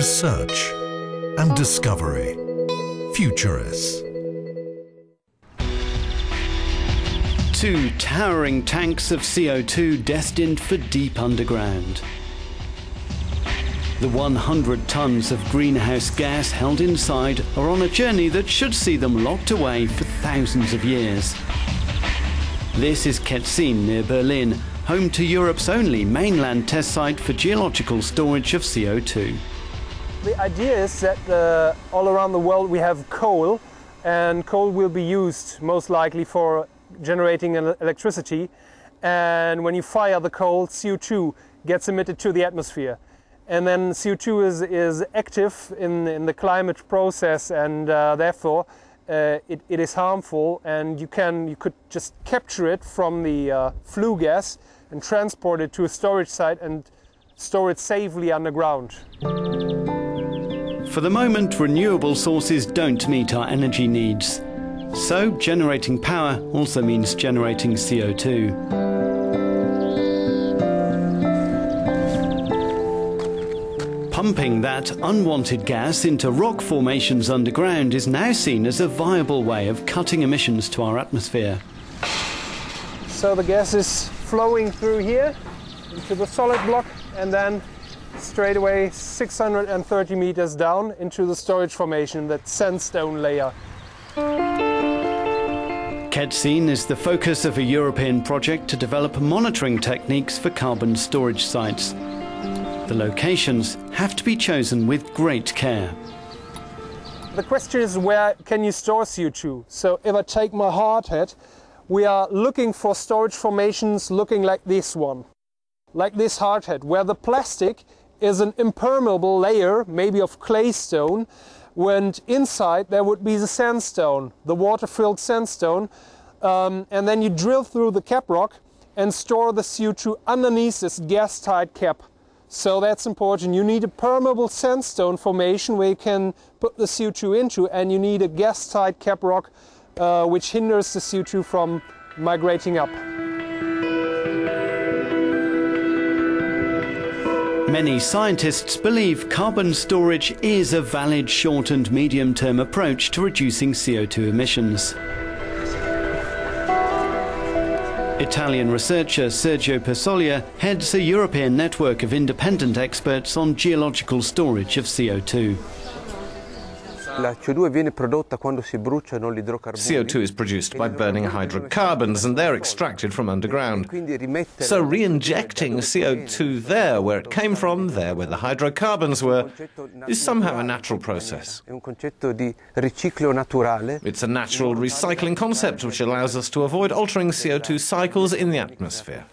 research and discovery. Futuris. Two towering tanks of CO2 destined for deep underground. The 100 tons of greenhouse gas held inside are on a journey that should see them locked away for thousands of years. This is Ketzin near Berlin, home to Europe's only mainland test site for geological storage of CO2. The idea is that all around the world we have coal, and coal will be used most likely for generating electricity. And when you fire the coal, CO2 gets emitted to the atmosphere. And then CO2 is active in the climate process, and therefore it is harmful, and you could just capture it from the flue gas and transport it to a storage site and store it safely underground. For the moment, renewable sources don't meet our energy needs. So generating power also means generating CO2. Pumping that unwanted gas into rock formations underground is now seen as a viable way of cutting emissions to our atmosphere. So the gas is flowing through here into the solid block and then straight away 630 meters down into the storage formation, that sandstone layer. Ketzin is the focus of a European project to develop monitoring techniques for carbon storage sites. The locations have to be chosen with great care. The question is, where can you store CO2? So if I take my hard hat, we are looking for storage formations looking like this one, like this hard hat, where the plastic is an impermeable layer, maybe of clay stone, and inside there would be the sandstone, the water-filled sandstone, and then you drill through the cap rock and store the CO2 underneath this gas-tight cap. So that's important. You need a permeable sandstone formation where you can put the CO2 into, and you need a gas-tight cap rock which hinders the CO2 from migrating up. Many scientists believe carbon storage is a valid short and medium-term approach to reducing CO2 emissions. Italian researcher Sergio Persolia heads a European network of independent experts on geological storage of CO2. CO2 is produced by burning hydrocarbons, and they're extracted from underground. So re-injecting CO2 there where it came from, there where the hydrocarbons were, is somehow a natural process. It's a natural recycling concept which allows us to avoid altering CO2 cycles in the atmosphere.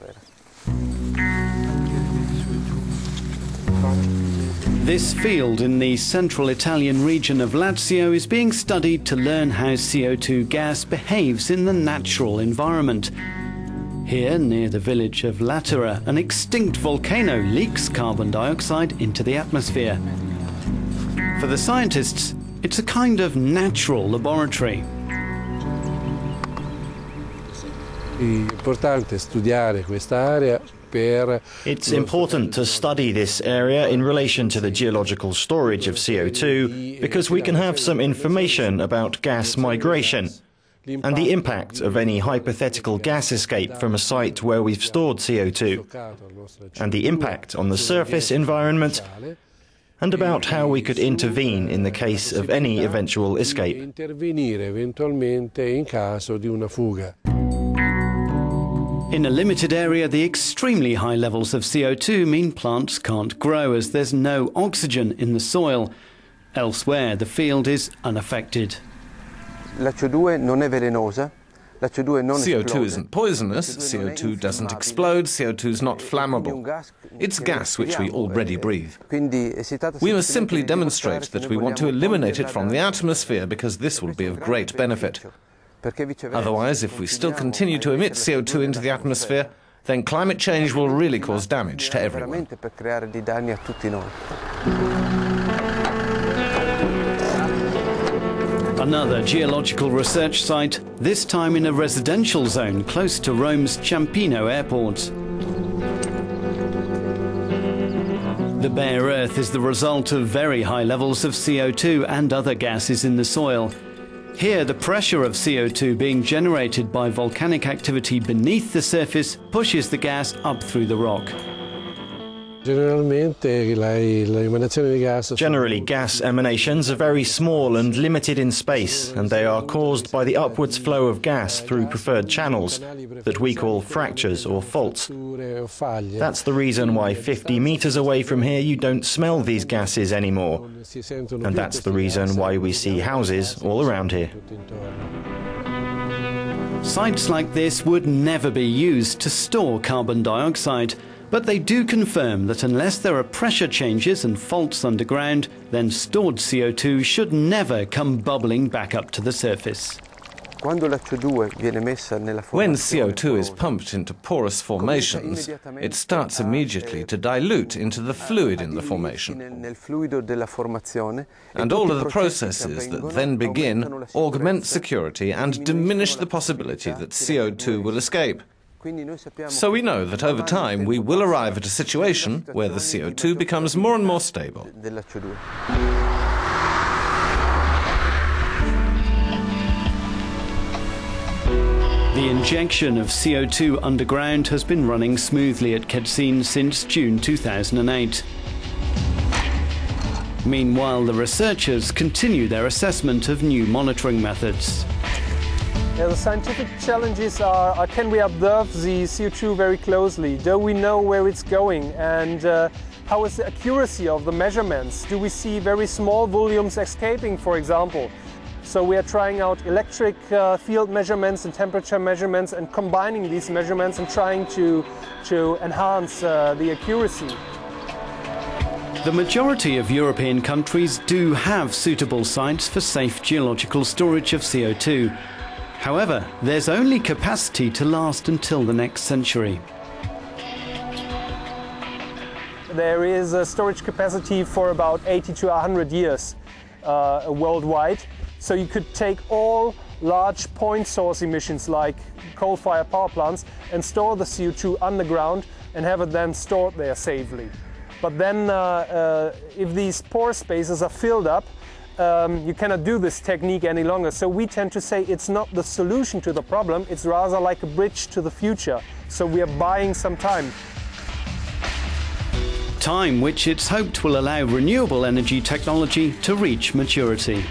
This field in the central Italian region of Lazio is being studied to learn how CO2 gas behaves in the natural environment. Here, near the village of Latera, an extinct volcano leaks carbon dioxide into the atmosphere. For the scientists, it's a kind of natural laboratory. It's important to study this area in relation to the geological storage of CO2 because we can have some information about gas migration and the impact of any hypothetical gas escape from a site where we've stored CO2, and the impact on the surface environment, and about how we could intervene in the case of any eventual escape. In a limited area, the extremely high levels of CO2 mean plants can't grow as there's no oxygen in the soil. Elsewhere, the field is unaffected. CO2 isn't poisonous, CO2 doesn't explode, CO2 is not flammable. It's gas which we already breathe. We must simply demonstrate that we want to eliminate it from the atmosphere because this will be of great benefit. Otherwise, if we still continue to emit CO2 into the atmosphere, then climate change will really cause damage to everyone. Another geological research site, this time in a residential zone close to Rome's Ciampino airport. The bare earth is the result of very high levels of CO2 and other gases in the soil. Here, the pressure of CO2 being generated by volcanic activity beneath the surface pushes the gas up through the rock. Generally, gas emanations are very small and limited in space, and they are caused by the upwards flow of gas through preferred channels that we call fractures or faults. That's the reason why 50 meters away from here you don't smell these gases anymore. And that's the reason why we see houses all around here. Sites like this would never be used to store carbon dioxide, but they do confirm that unless there are pressure changes and faults underground, then stored CO2 should never come bubbling back up to the surface. When CO2 is pumped into porous formations, it starts immediately to dilute into the fluid in the formation. And all of the processes that then begin augment security and diminish the possibility that CO2 will escape. So we know that over time we will arrive at a situation where the CO2 becomes more and more stable. The injection of CO2 underground has been running smoothly at Kedsin since June 2008. Meanwhile, the researchers continue their assessment of new monitoring methods. The scientific challenges are can we observe the CO2 very closely? Do we know where it's going? And how is the accuracy of the measurements? Do we see very small volumes escaping, for example? So we are trying out electric field measurements and temperature measurements and combining these measurements and trying to enhance the accuracy. The majority of European countries do have suitable sites for safe geological storage of CO2. However, there's only capacity to last until the next century. There is a storage capacity for about 80 to 100 years worldwide. So you could take all large point source emissions like coal-fired power plants and store the CO2 underground and have it then stored there safely. But then if these pore spaces are filled up, you cannot do this technique any longer. So we tend to say it's not the solution to the problem, it's rather like a bridge to the future. So we are buying some time. Time which it's hoped will allow renewable energy technology to reach maturity.